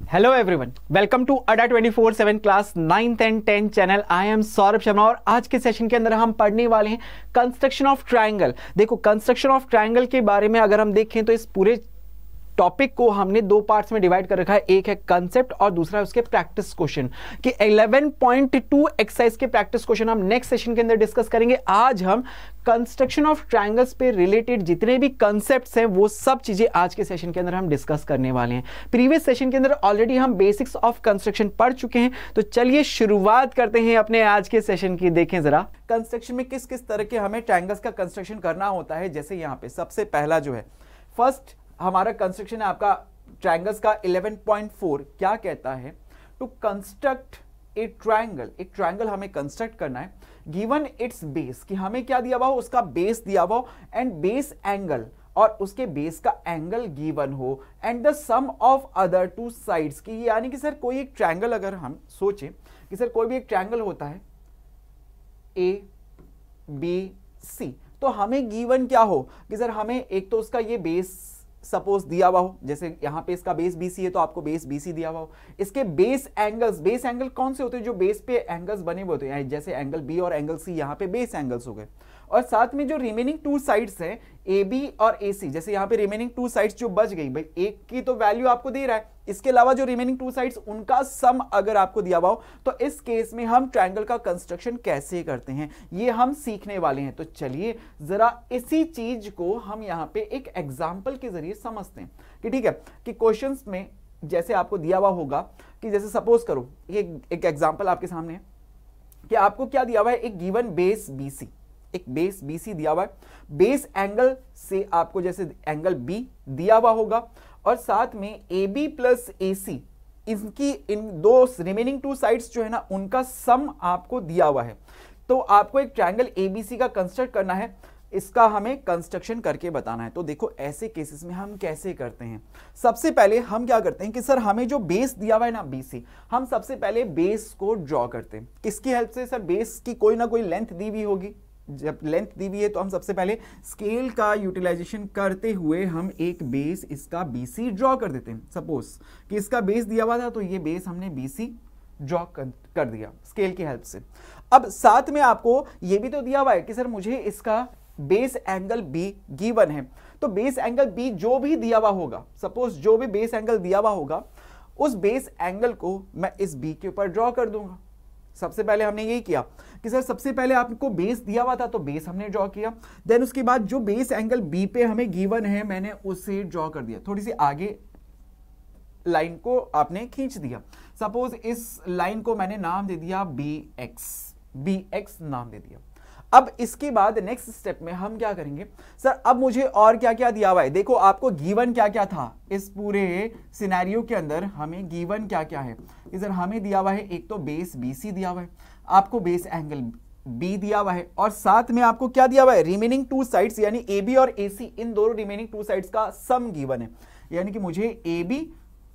Hello everyone, welcome to Adda 24/7 class 9th and 10th channel. I am Saurabh Sharma और आज के session के अंदर हम पढ़ने वाले हैं कंस्ट्रक्शन ऑफ ट्रायंगल। देखो, कंस्ट्रक्शन ऑफ ट्रायंगल के बारे में अगर हम देखें तो इस पूरे टॉपिक को हमने दो पार्ट्स में डिवाइड कर रखा है। एक है कंसेप्ट और दूसरा है उसके प्रैक्टिस क्वेश्चन। कि 11.2 एक्सरसाइज के प्रैक्टिस क्वेश्चन हम नेक्स्ट सेशन के अंदर डिस्कस करेंगे। आज हम कंस्ट्रक्शन ऑफ ट्रायंगल्स पे रिलेटेड जितने भी कंसेप्ट्स हैं वो सब चीजें आज के सेशन के अंदर हम डिस्कस करने वाले हैं। प्रीवियस सेशन के अंदर ऑलरेडी हम बेसिक्स ऑफ कंस्ट्रक्शन पढ़ चुके हैं, तो चलिए शुरुआत करते हैं अपने आज के सेशन की। देखें जरा कंस्ट्रक्शन में किस किस तरह के हमें ट्रायंगल्स का कंस्ट्रक्शन करना होता है। जैसे यहाँ पे सबसे पहला जो है फर्स्ट हमारा कंस्ट्रक्शन है आपका ट्रायंगल्स का 11.4 क्या कहता है, टू कंस्ट्रक्ट ए ट्रायंगल। एक ट्रायंगल हमें कंस्ट्रक्ट करना है गिवन इट्स बेस, कि हमें क्या दिया हुआ हो, उसका बेस दिया हुआ हो एंड बेस एंगल, और उसके बेस का एंगल गिवन हो and the sum of other two sides. की यानी कि सर कोई एक ट्रायंगल अगर हम सोचें कि सर कोई भी एक ट्रायंगल होता है ए बी सी, तो हमें गिवन क्या हो कि सर हमें एक तो उसका ये बेस सपोज दिया हुआ हो, जैसे यहां पे इसका बेस बीसी है तो आपको बेस बीसी दिया हुआ हो। इसके बेस एंगल्स, बेस एंगल कौन से होते हैं, जो बेस पे एंगल्स बने हुए होते हैं, जैसे एंगल बी और एंगल सी, यहां पे बेस एंगल्स हो गए। और साथ में जो रिमेनिंग टू साइड्स हैं ए बी और ए सी, जैसे यहां पे रिमेनिंग टू साइड्स जो बच गई, भाई एक की तो वैल्यू आपको दे रहा है, इसके अलावा जो रिमेनिंग टू साइड्स उनका सम अगर आपको दिया हुआ हो, तो इस केस में हम ट्रायंगल का कंस्ट्रक्शन कैसे करते हैं ये हम सीखने वाले हैं। तो चलिए जरा इसी चीज को हम यहां पे एक एग्जांपल के जरिए समझते हैं कि ठीक है, कि क्वेश्चंस में जैसे आपको दिया हुआ होगा कि जैसे सपोज करो एक एग्जांपल आपके सामने है कि आपको क्या दिया हुआ है, एक गिवन बेस बीसी, एक बेस बीसी दिया हुआ है, बेस एंगल से आपको जैसे एंगल बी दिया हुआ होगा, और साथ में ए बी प्लस ए सी, इसकी इन दो रिमेनिंग टू साइड्स जो है ना उनका सम आपको दिया हुआ है। तो आपको एक ट्रायंगल एबीसी का कंस्ट्रक्ट करना है, इसका हमें कंस्ट्रक्शन करके बताना है। तो देखो ऐसे केसेस में हम कैसे करते हैं। सबसे पहले हम क्या करते हैं कि सर हमें जो बेस दिया हुआ है ना बीसी, हम सबसे पहले बेस को ड्रॉ करते हैं। किसकी हेल्प से, सर बेस की कोई ना कोई लेंथ दी हुई होगी। जब लेंथ दी हुई है तो हम सबसे पहले स्केल का यूटिलाइजेशन करते हुए हम एक बेस इसका बीसी ड्रॉ कर देते हैं। सपोज कि इसका बेस दिया हुआ था तो ये बेस हमने बीसी ड्रॉ कर दिया स्केल की हेल्प से। अब साथ में आपको ये भी तो दिया हुआ है कि सर मुझे इसका बेस एंगल बी गिवन है, तो बेस एंगल बी जो भी दिया हुआ होगा, सपोज जो भी बेस एंगल दिया हुआ होगा उस बेस एंगल को मैं इस बी के ऊपर ड्रॉ कर दूंगा। सबसे पहले हमने यही किया कि सर सबसे पहले आपको बेस दिया हुआ था तो बेस हमने ड्रॉ किया, देन उसके बाद जो बेस एंगल बी पे हमें गिवन है मैंने उसे ड्रॉ कर दिया। थोड़ी सी आगे लाइन को आपने खींच दिया, सपोज इस लाइन को मैंने नाम दे दिया बी एक्स नाम दे दिया। अब इसके बाद नेक्स्ट स्टेप में हम क्या करेंगे, सर अब मुझे और क्या क्या दिया हुआ है। देखो आपको गिवन क्या क्या था इस पूरे सिनेरियो के अंदर, हमें गिवन क्या क्या है कि सर हमें दिया हुआ है एक तो बेस बीसी दिया हुआ है, आपको बेस एंगल बी दिया हुआ है, और साथ में आपको क्या दिया हुआ है, रिमेनिंग टू साइड्स यानी ए बी और ए सी, इन दोनों रिमेनिंग टू साइड्स का सम गिवन है। यानी कि मुझे ए बी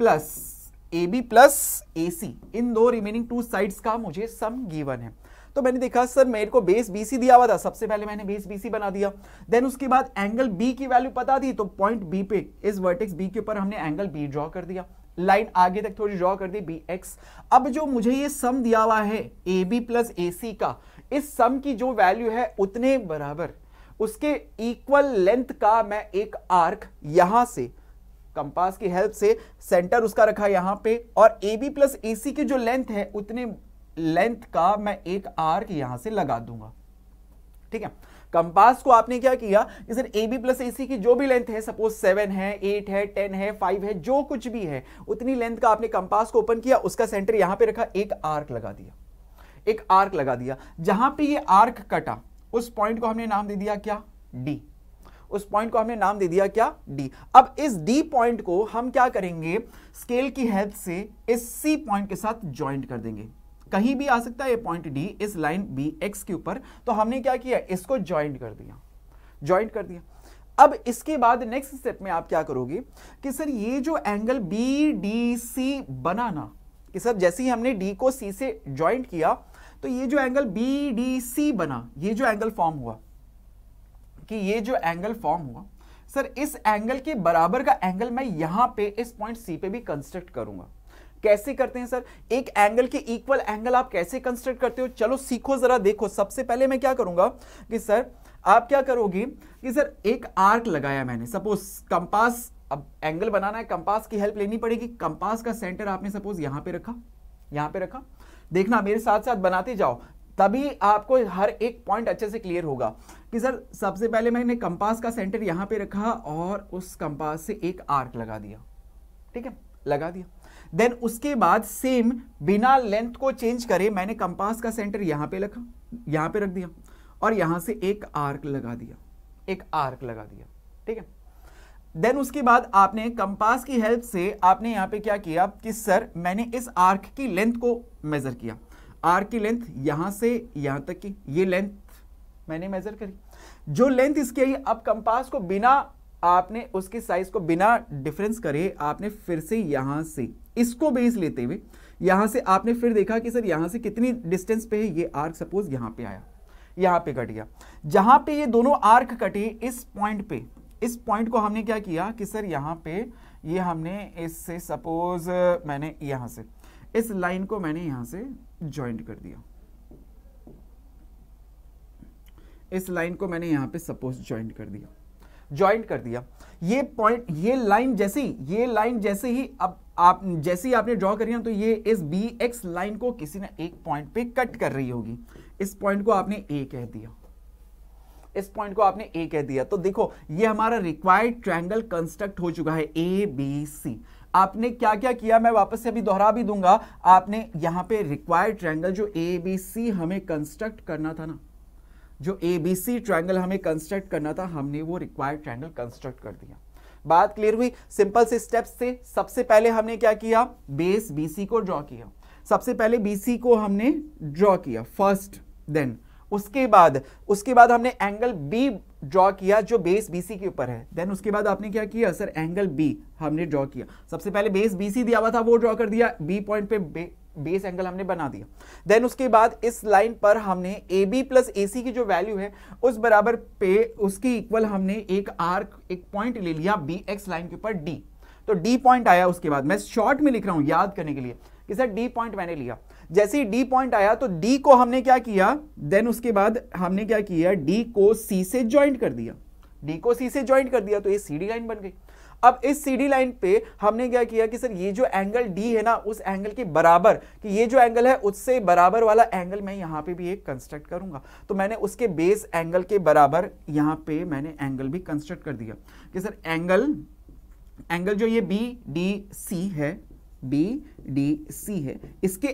प्लस ए सी, इन दो रिमेनिंग टू साइड्स का मुझे सम गिवन है। तो मैंने देखा सर मेरे को बेस बीसी दिया हुआ था, सबसे पहले मैंने बेस बीसी बना दिया। देन उसके बाद एंगल बी की वैल्यू पता थी तो पॉइंट बी पे इस वर्टेक्स बी के ऊपर हमने एंगल बी ड्रॉ कर दिया, लाइन आगे तक थोड़ी ड्रॉ कर दी बी एक्स। अब जो मुझे ये सम दिया हुआ है ए बी प्लस ए सी का, इस सम की जो वैल्यू है उतने बराबर उसके इक्वल लेंथ का मैं एक आर्क यहां से कंपास की हेल्प से सेंटर उसका रखा यहां पे, और ए बी प्लस ए सी की जो लेंथ है उतने लेंथ का मैं एक आर्क यहां से लगा दूंगा। ठीक है, कंपास को आपने क्या किया कि sir A B plus A सी की जो भी लेंथ है, सपोज 7 है 8 है 10 है 5 है, जो कुछ भी है उतनी लेंथ का आपने कंपास को ओपन किया, उसका सेंटर यहां पे रखा, एक आर्क लगा दिया, एक आर्क लगा दिया। जहां पे ये आर्क कटा उस पॉइंट को हमने नाम दे दिया क्या, डी। उस पॉइंट को हमने नाम दे दिया क्या, डी। अब इस डी पॉइंट को हम क्या करेंगे, स्केल की हेल्प से इस सी पॉइंट के साथ ज्वाइंट कर देंगे। कहीं भी आ सकता है ये पॉइंट डी इस लाइन बी एक्स के ऊपर, तो हमने क्या किया, इसको ज्वाइंट कर दिया। अब इसके बाद नेक्स्ट स्टेप में आप क्या करोगे कि सर ये जो एंगल बी डी सी बना ना, कि सर जैसे ही हमने डी को सी से ज्वाइंट किया तो ये जो एंगल बी डी सी बना, ये जो एंगल फॉर्म हुआ सर इस एंगल के बराबर का एंगल मैं यहां पे इस पॉइंट सी पे भी कंस्ट्रक्ट करूंगा। कैसे करते हैं सर, एक एंगल के इक्वल एंगल आप कैसे कंस्ट्रक्ट करते हो, चलो सीखो जरा। देखो सबसे पहले मैं क्या करूंगा कि सर आप क्या करोगे कि सर एक आर्क लगाया मैंने, सपोज कंपास, अब एंगल बनाना है कंपास की हेल्प लेनी पड़ेगी। कंपास का सेंटर आपने सपोज यहां पे रखा, यहां पे रखा, देखना मेरे साथ साथ बनाते जाओ, तभी आपको हर एक पॉइंट अच्छे से क्लियर होगा कि सर सबसे पहले मैंने कंपास का सेंटर यहां पे रखा और उस कंपास से एक आर्क लगा दिया, ठीक है, लगा दिया। देन उसके बाद सेम बिना लेंथ को चेंज करे मैंने कंपास का सेंटर यहां पे रखा, यहां पे रख दिया और यहां से एक आर्क लगा दिया, एक आर्क लगा दिया, ठीक है। देन उसके बाद आपने कंपास की हेल्प से आपने यहां पे क्या किया कि सर मैंने इस आर्क की लेंथ को मेजर किया, आर्क की लेंथ यहां से यहां तक की, ये लेंथ मैंने मेजर करी, जो लेंथ इसकी आई। अब कंपास को बिना आपने उसके साइज को बिना डिफरेंस करे आपने फिर से यहां से इसको बेस लेते हुए यहां से आपने फिर देखा कि सर यहां से कितनी डिस्टेंस पे है, ये आर्क सपोज यहां पे आया, यहां पे कट गया। जहां पे ये दोनों आर्क कटे इस पॉइंट पे, इस पॉइंट को हमने क्या किया कि सर यहां पे ये हमने इससे सपोज मैंने यहां से इस लाइन को मैंने यहां से ज्वाइंट कर दिया, इस लाइन को मैंने यहां पे सपोज ज्वाइंट कर दिया, ज्वाइंट कर दिया। ये पॉइंट, ये लाइन जैसे ही अब आप जैसे ही आपने ड्रॉ करी ना तो ये इस बी एक्स लाइन को किसी ने एक पॉइंट पे कट कर रही होगी, इस पॉइंट को आपने ए कह दिया, इस पॉइंट को आपने ए कह दिया। तो देखो ये हमारा रिक्वायर्ड ट्रायंगल कंस्ट्रक्ट हो चुका है ए बी सी। आपने क्या क्या किया मैं वापस से अभी दोहरा भी दूंगा। आपने यहां पे रिक्वायर्ड ट्रायंगल जो ए बी सी हमें कंस्ट्रक्ट करना था ना, जो ए बी सी ट्रायंगल हमें कंस्ट्रक्ट करना था, हमने वो रिक्वायर्ड ट्रायंगल कंस्ट्रक्ट कर दिया। बात क्लियर हुई? सिंपल से स्टेप्स से सबसे पहले हमने क्या किया, बेस बीसी को ड्रॉ किया, सबसे पहले बीसी को हमने ड्रॉ किया फर्स्ट, देन उसके बाद हमने एंगल बी ड्रॉ किया जो बेस बीसी के ऊपर है। देन उसके बाद आपने क्या किया सर, एंगल बी हमने ड्रॉ किया, सबसे पहले बेस बीसी दिया हुआ था वो ड्रॉ कर दिया, बी पॉइंट पे बेस एंगल हमने बना दिया। देन उसके बाद इस लाइन पर हमने ए बी प्लस ए सी की जो वैल्यू है उस बराबर पे उसकी इक्वल हमने एक आर्क, एक पॉइंट ले लिया बी एक्स लाइन के ऊपर डी, तो डी पॉइंट आया। उसके बाद मैं शॉर्ट में लिख रहा हूं याद करने के लिए कि सर डी पॉइंट मैंने लिया, जैसे ही डी पॉइंट आया तो डी को हमने क्या किया, देन उसके बाद हमने क्या किया, डी को सी से ज्वाइंट कर दिया, डी को सी से ज्वाइंट कर दिया तो ये सीडी लाइन बन गई। अब इस सीडी लाइन पे हमने क्या किया कि सर ये जो एंगल डी है ना उस एंगल के बराबर, कि ये जो एंगल है उससे बराबर वाला एंगल मैं यहां पे भी एक कंस्ट्रक्ट करूंगा, तो मैंने उसके बेस एंगल के बराबर यहां पे मैंने एंगल भी कंस्ट्रक्ट कर दिया कि सर एंगल जो ये बी डी सी है, बी डी सी है, इसके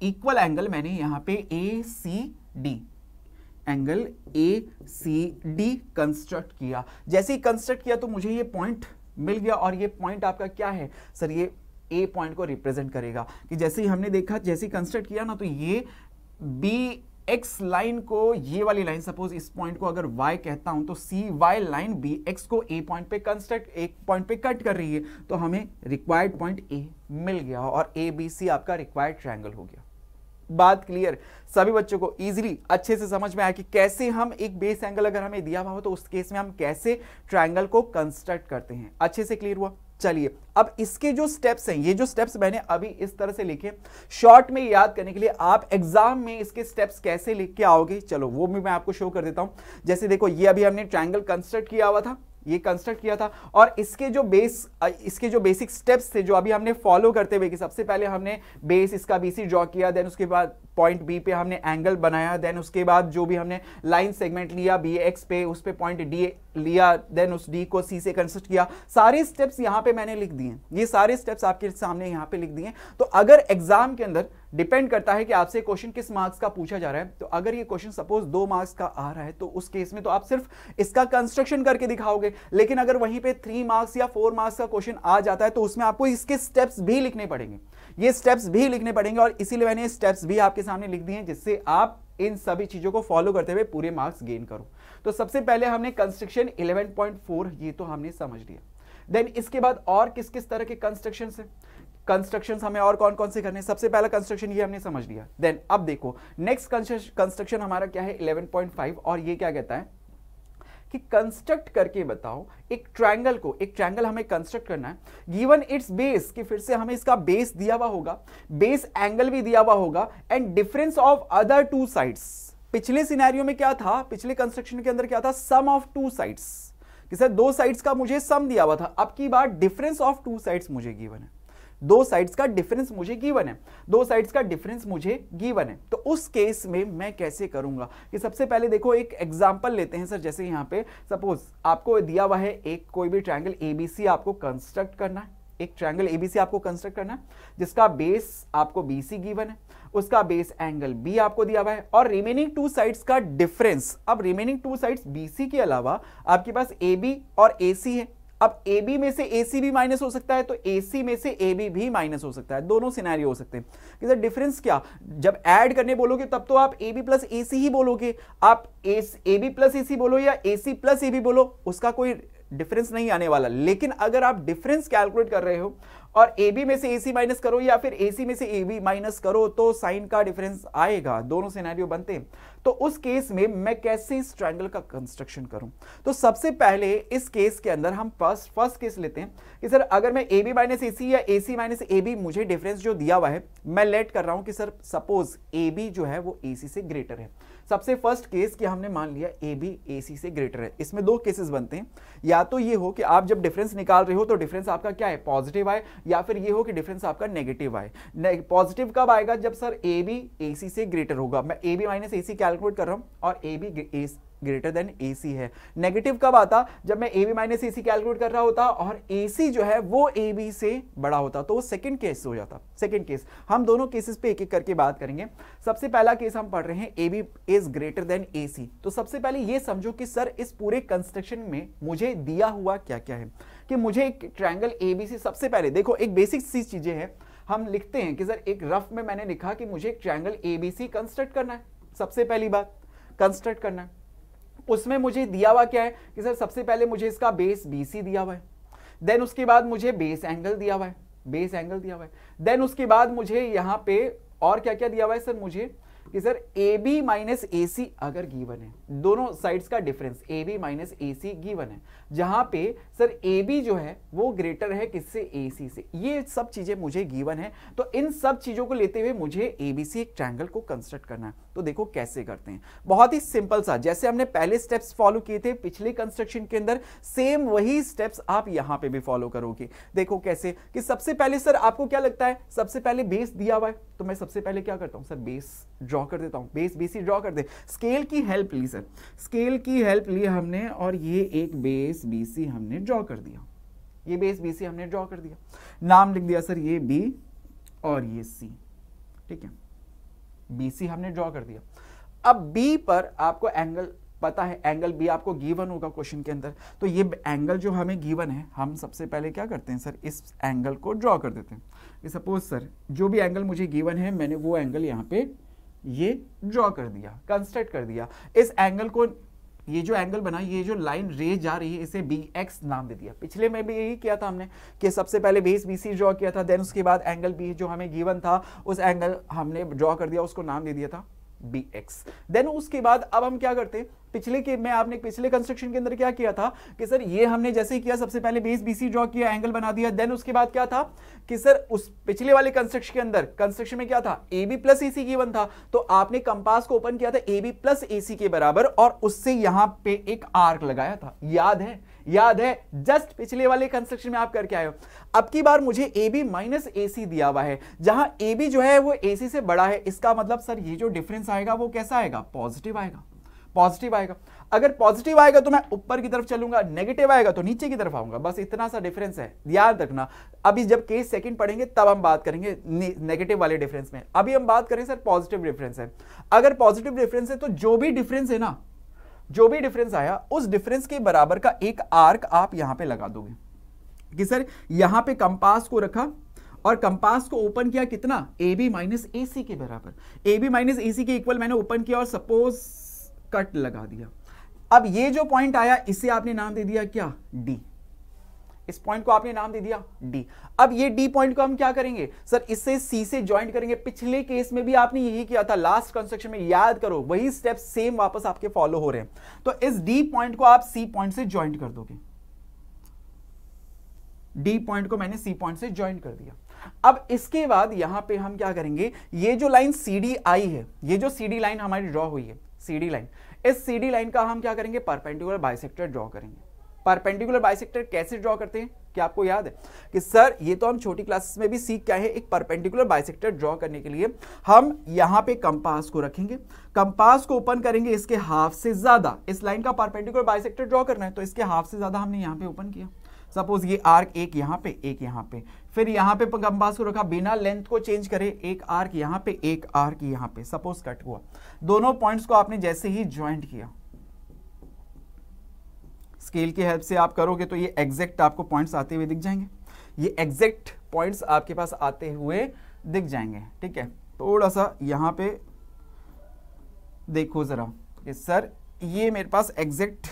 इक्वल एंगल मैंने यहां पे A C D, angle A C D construct किया। जैसे ही कंस्ट्रक्ट किया तो मुझे ये पॉइंट मिल गया, और ये पॉइंट आपका क्या है सर, ये ए पॉइंट को रिप्रेजेंट करेगा। कि जैसे ही हमने देखा, जैसे ही कंस्ट्रक्ट किया ना तो ये बी एक्स लाइन को, ये वाली लाइन सपोज इस पॉइंट को अगर y कहता हूं तो सी वाई लाइन बी एक्स को ए पॉइंट पे कंस्ट्रक्ट, एक पॉइंट पे कट कर रही है, तो हमें रिक्वायर्ड पॉइंट ए मिल गया और ए बी सी आपका रिक्वायर्ड ट्रायंगल हो गया। बात क्लियर? सभी बच्चों को इजीली अच्छे से समझ में आया कि कैसे हम एक बेस एंगल अगर हमें दिया हुआ हो तो उस केस में हम कैसे ट्रायंगल को कंस्ट्रक्ट करते हैं। अच्छे से क्लियर हुआ? चलिए अब इसके जो स्टेप्स हैं, ये जो स्टेप्स मैंने अभी इस तरह से लिखे शॉर्ट में याद करने के लिए, आप एग्जाम में इसके स्टेप्स कैसे लिख के आओगे चलो वो भी मैं आपको शो कर देता हूं। जैसे देखो ये अभी हमने ट्रायंगल कंस्ट्रक्ट किया हुआ था, ये कंस्ट्रक्ट किया था, और इसके जो बेसिक स्टेप्स थे जो अभी हमने फॉलो करते हुए कि सबसे पहले हमने बेस इसका बीसी ड्रॉ किया, देन उसके बाद पॉइंट बी पे हमने एंगल बनाया, देन उसके बाद जो भी हमने लाइन सेगमेंट लिया बी एक्स पे उस पे पॉइंट डी लिया, देन उस डी को सी से कंस्ट्रक्ट किया। सारे स्टेप्स यहां पे मैंने लिख दिए, ये सारे स्टेप्स आपके सामने यहां पे लिख दिए। तो अगर एग्जाम के अंदर डिपेंड करता है कि आपसे क्वेश्चन किस मार्क्स का पूछा जा रहा है, तो अगर ये क्वेश्चन सपोज 2 मार्क्स का आ रहा है तो उस केस में तो आप सिर्फ इसका कंस्ट्रक्शन करके दिखाओगे, लेकिन अगर वहीं पे 3 मार्क्स या 4 मार्क्स का क्वेश्चन आ जाता है तो उसमें आपको इसके स्टेप्स भी लिखने पड़ेंगे, ये स्टेप्स भी लिखने पड़ेंगे, और इसीलिए मैंने स्टेप्स भी आपके सामने लिख दिए जिससे आप इन सभी चीजों को फॉलो करते हुए पूरे मार्क्स गेन करो। तो सबसे पहले हमने कंस्ट्रक्शन 11.4 ये तो हमने समझ लिया। देन इसके बाद और किस किस तरह के कंस्ट्रक्शंस हैं, कंस्ट्रक्शंस हमें और कौन कौन से करने हैं। सबसे पहला कंस्ट्रक्शन ये हमने समझ लिया। देन अब देखो नेक्स्ट कंस्ट्रक्शन हमारा क्या है 11.5, और ये क्या कहता है कि कंस्ट्रक्ट करके बताओ एक ट्रायंगल को, एक ट्रायंगल हमें कंस्ट्रक्ट करना है, गिवन इट्स बेस, कि फिर से हमें इसका बेस दिया हुआ होगा, बेस एंगल भी दिया हुआ होगा, and difference of other two sides. पिछले सिनेरियो में क्या था, पिछले कंस्ट्रक्शन के अंदर क्या था, सम ऑफ टू साइड्स, कि सर दो साइड्स का मुझे सम दिया हुआ था, अब की बार डिफरेंस ऑफ टू साइड्स मुझे गिवन है, दो साइड्स का डिफरेंस मुझे गिवन है, दो साइड्स का डिफरेंस मुझे गिवन है। तो उस केस में मैं कैसे करूंगा कि सबसे पहले देखो एक एग्जांपल लेते हैं सर, जैसे यहां पे सपोज आपको दिया हुआ है एक कोई भी ट्रायंगल एबीसी आपको कंस्ट्रक्ट करना है, एक ट्रायंगल एबीसी आपको कंस्ट्रक्ट करना है जिसका बेस आपको बीसी गिवन है, उसका बेस एंगल बी आपको दिया हुआ है और रिमेनिंग टू साइड्स का डिफरेंस। अब रिमेनिंग टू साइड्स बीसी के अलावा आपके पास एबी और एसी है। अब AB में से AC भी माइनस हो सकता है तो AC में से AB भी माइनस हो सकता है, दोनों सिनेरियो हो सकते हैं। कि सर डिफरेंस क्या, जब ऐड करने बोलोगे तब तो आप AB प्लस AC ही बोलोगे, आप AB प्लस AC बोलो या AC प्लस AB बोलो, उसका कोई डिफरेंस नहीं आने वाला। लेकिन अगर आप डिफरेंस कैलकुलेट कर रहे हो और AB में से AC माइनस करो या फिर AC में से AB माइनस करो तो साइन का डिफरेंस आएगा, दोनों सिनेरियो बनते हैं। तो उस केस में मैं कैसे इस ट्रायंगल का कंस्ट्रक्शन करूं, तो सबसे पहले इस केस के अंदर हम फर्स्ट केस लेते हैं कि सर अगर मैं AB माइनस AC या AC माइनस AB मुझे डिफरेंस जो दिया हुआ है मैं लेट कर रहा हूं कि सर सपोज AB जो है वो AC से ग्रेटर है। सबसे फर्स्ट केस कि हमने मान लिया AB AC से ग्रेटर है। इसमें दो केसेस बनते हैं, या तो ये हो कि आप जब डिफरेंस निकाल रहे हो तो डिफरेंस आपका क्या है, पॉजिटिव आए, या फिर ये हो कि डिफरेंस आपका नेगेटिव आए। पॉजिटिव कब आएगा, जब सर AB AC से ग्रेटर होगा। मैं AB माइनस AC कैलकुलेट कर रहा हूं और AB ग्रेटर देन AC है। नेगेटिव कब आता, जब मैं AB माइनस AC कैलकुलेट कर रहा होता और AC जो है वो AB से बड़ा होता, तो वो सेकंड केस हो जाता। सेकंड केस हम दोनों केसेस पे एक एक करके बात करेंगे। सबसे पहला केस हम पढ़ रहे हैं AB is greater than AC। तो सबसे पहले ये समझो कि सर इस पूरे कंस्ट्रक्शन में मुझे दिया हुआ क्या क्या है, कि मुझे एक ट्रायंगल ABC, सबसे पहले देखो एक बेसिक सी चीजें हैं, हम लिखते हैं कि सर एक रफ में मैंने लिखा कि मुझे एक ट्रायंगल ABC कंस्ट्रक्ट करना है। सबसे पहली बात कंस्ट्रक्ट करना है, उसमें मुझे दिया हुआ क्या है कि सर सबसे पहले मुझे इसका बेस BC दिया हुआ है, देन उसके बाद मुझे बेस एंगल दिया हुआ है, बेस एंगल दिया हुआ है, देन उसके बाद मुझे यहां पे और क्या क्या दिया हुआ है सर, मुझे कि सर AB माइनस AC अगर गिवन है, दोनों साइड्स का difference AB minus AC given है, जहां पे सर AB जो है वो ग्रेटर है किससे, AC से। ये सब चीजें मुझे गिवन है, तो इन सब चीजों को लेते हुए मुझे ABC एक ट्रायंगल को कंस्ट्रक्ट करना है। तो देखो कैसे करते हैं, बहुत ही सिंपल सा, जैसे हमने पहले स्टेप्स फॉलो किए थे पिछले कंस्ट्रक्शन के अंदर, सेम वही स्टेप्स आप यहां पे भी फॉलो करोगे। देखो कैसे, कि सबसे पहले सर आपको क्या लगता है, सबसे पहले बेस दिया हुआ है तो मैं सबसे पहले क्या करता हूं सर, बेस ड्रॉ कर देता हूं, बेस BC ड्रॉ कर दे। स्केल की हेल्प ली सर, स्केल की हेल्प ली हमने और ये एक बेस BC हमने ड्रॉ कर दिया, ये बेस BC हमने ड्रॉ कर दिया, नाम लिख दिया सर ये B और ये C, ठीक है, BC हमने ड्रॉ कर दिया। अब B पर आपको एंगल पता है, एंगल B आपको गिवन होगा क्वेश्चन के अंदर, तो ये एंगल जो हमें गिवन है हम सबसे पहले क्या करते हैं सर, इस एंगल को ड्रॉ कर देते हैं। सपोज सर जो भी एंगल मुझे गिवन है मैंने वो एंगल यहाँ पे ये ड्रॉ कर दिया, कंस्ट्रक्ट कर दिया। इस एंगल को, ये जो एंगल बना, ये जो लाइन रे जा रही है, इसे BX नाम दे दिया। पिछले में भी यही किया था हमने कि सबसे पहले बेस BC ड्रॉ किया था, देन उसके बाद एंगल B जो हमें गिवन था उस एंगल हमने ड्रॉ कर दिया, उसको नाम दे दिया था BX। देन उसके बाद अब हम क्या करते हैं, पिछले के में आपने पिछले कंस्ट्रक्शन के अंदर क्या किया था कि सर ये हमने जैसे ही किया, सबसे पहले बेस BC ड्रॉ किया, एंगल बना दिया, देन उसके बाद क्या था कि सर उस पिछले वाले कंस्ट्रक्शन के अंदर, कंस्ट्रक्शन में क्या था, AB प्लस AC गिवन था, तो आपने कंपास को ओपन किया था AB प्लस AC के बराबर और उससे यहां पे एक आर्क लगाया था, याद है, याद है, जस्ट पिछले वाले कंस्ट्रक्शन में आप करके आए हो। अब की बार मुझे AB माइनस AC दिया हुआ है, जहां AB जो है वो AC से बड़ा है, इसका मतलब सर ये जो डिफरेंस आएगा वो कैसा आएगा, पॉजिटिव आएगा, पॉजिटिव आएगा। अगर पॉजिटिव आएगा तो मैं ऊपर की तरफ चलूंगा, नेगेटिव आएगा तो नीचे की तरफ आऊंगा, बस इतना सा डिफरेंस है, याद रखना। अभी जब केस सेकंड पढ़ेंगे तब हम बात करेंगे नेगेटिव वाले डिफरेंस में, अभी हम बात करें सर पॉजिटिव डिफरेंस है। अगर पॉजिटिव डिफरेंस है तो जो भी डिफरेंस है ना, जो भी डिफरेंस आया उस डिफरेंस के बराबर का एक आर्क आप यहां पे लगा दोगे, कि सर यहां पे कंपास को रखा और कंपास को ओपन किया कितना, AB माइनस AC के बराबर, AB माइनस AC के इक्वल मैंने ओपन किया और सपोज कट लगा दिया। अब ये जो पॉइंट आया इसे आपने नाम दे दिया क्या, D, इस पॉइंट को आपने नाम दे दिया डी। अब ये डी पॉइंट को हम क्या करेंगे सर, इससे सी से ज्वाइंट करेंगे। पिछले केस में भी आपने यही किया था, लास्ट कंस्ट्रक्शन में, याद करो, वही स्टेप्स सेम वापस आपके फॉलो हो रहे हैं। तो इस डी पॉइंट को आप सी पॉइंट से ज्वाइंट कर दोगे। डी पॉइंट को मैंने सी पॉइंट से ज्वाइंट कर दिया। अब इसके बाद यहां पे हम क्या करेंगे, ये जो लाइन CD आई है, ये जो CD लाइन हमारी ड्रॉ हुई है, CD लाइन, इस CD लाइन का हम क्या करेंगे, परपेंडिकुलर बाइसेक्टर ड्रॉ करेंगे। परपेंडिकुलर बाइसेक्टर कैसे ड्रॉ करते हैं, क्या आपको याद है कि सर ये तो हम छोटी क्लासेस में भी सीख के आए हैं। एक परपेंडिकुलर बाइसेक्टर ड्रॉ करने के लिए हम यहां पे कंपास को रखेंगे, कंपास को ओपन करेंगे, इसके हाफ से ज्यादा, इस लाइन का परपेंडिकुलर बाइसेक्टर ड्रॉ करना है तो इसके हाफ से ज्यादा हमने यहां पे ओपन किया। सपोज ये आर्क एक यहां पे, एक यहां पे, फिर यहां पे कंपास को रखा, बिना लेंथ को चेंज करे, एक आर्क यहां पे, एक आर्क यहां पे, सपोज कट हुआ। दोनों पॉइंट्स को आपने जैसे ही ज्वाइंट किया, स्केल की हेल्प से आप करोगे तो ये एग्जैक्ट आपको पॉइंट्स आते हुए दिख जाएंगे, ये एग्जैक्ट पॉइंट्स आपके पास आते हुए दिख जाएंगे। ठीक है, थोड़ा सा यहां पे देखो जरा कि सर ये मेरे पास एग्जैक्ट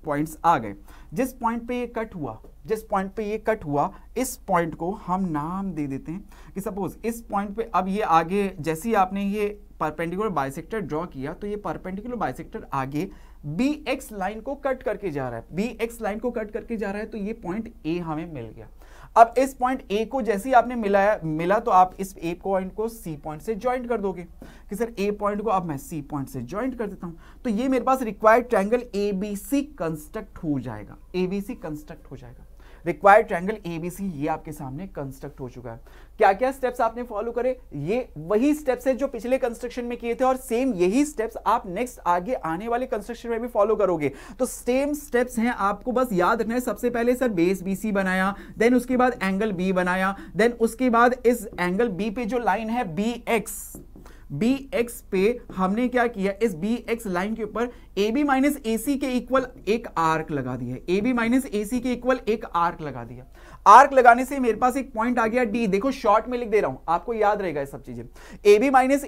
पॉइंट्स आ गए। जिस पॉइंट पे ये कट हुआ, जिस पॉइंट पे ये कट हुआ, इस पॉइंट को हम नाम दे देते हैं कि सपोज इस पॉइंट पे, अब ये आगे जैसे ही आपने ये परपेंडिकुलर बाइसेक्टर ड्रॉ किया तो ये परपेंडिकुलर बाइसेक्टर आगे BX लाइन को कट करके जा रहा है, BX लाइन को कट करके जा रहा है, तो ये पॉइंट A हमें मिल गया। अब इस पॉइंट A को जैसे ही आपने मिला तो आप इस A पॉइंट को C पॉइंट से ज्वाइंट कर दोगे कि सर A पॉइंट को अब मैं C पॉइंट से ज्वाइंट कर देता हूं, तो ये मेरे पास रिक्वायर्ड ट्रायंगल ABC कंस्ट्रक्ट हो जाएगा। ABC कंस्ट्रक्ट हो जाएगा, रिक्वायर्ड ट्रायंगल ABC ये आपके सामने कंस्ट्रक्ट हो चुका है। क्या क्या स्टेप्स आपने फॉलो करे, ये वही स्टेप्स है जो पिछले कंस्ट्रक्शन में किए थे, और सेम यही स्टेप्स आप नेक्स्ट आगे आने वाले कंस्ट्रक्शन में भी फॉलो करोगे। तो सेम स्टेप्स हैं, आपको बस याद रखना है। सबसे पहले सर बेस BC बनाया, देन उसके बाद एंगल B बनाया, देन उसके बाद इस एंगल B पे जो लाइन है BX पे हमने क्या किया, इस BX लाइन के ऊपर AB माइनस AC के इक्वल एक आर्क लगा दिया, AB माइनस AC के इक्वल एक आर्क लगा दिया। आर्क लगाने से मेरे पास एक पॉइंट आ गया D, देखो शॉर्ट में लिख दे रहा हूं, आपको याद रहेगा ये सब चीजें। AB माइनस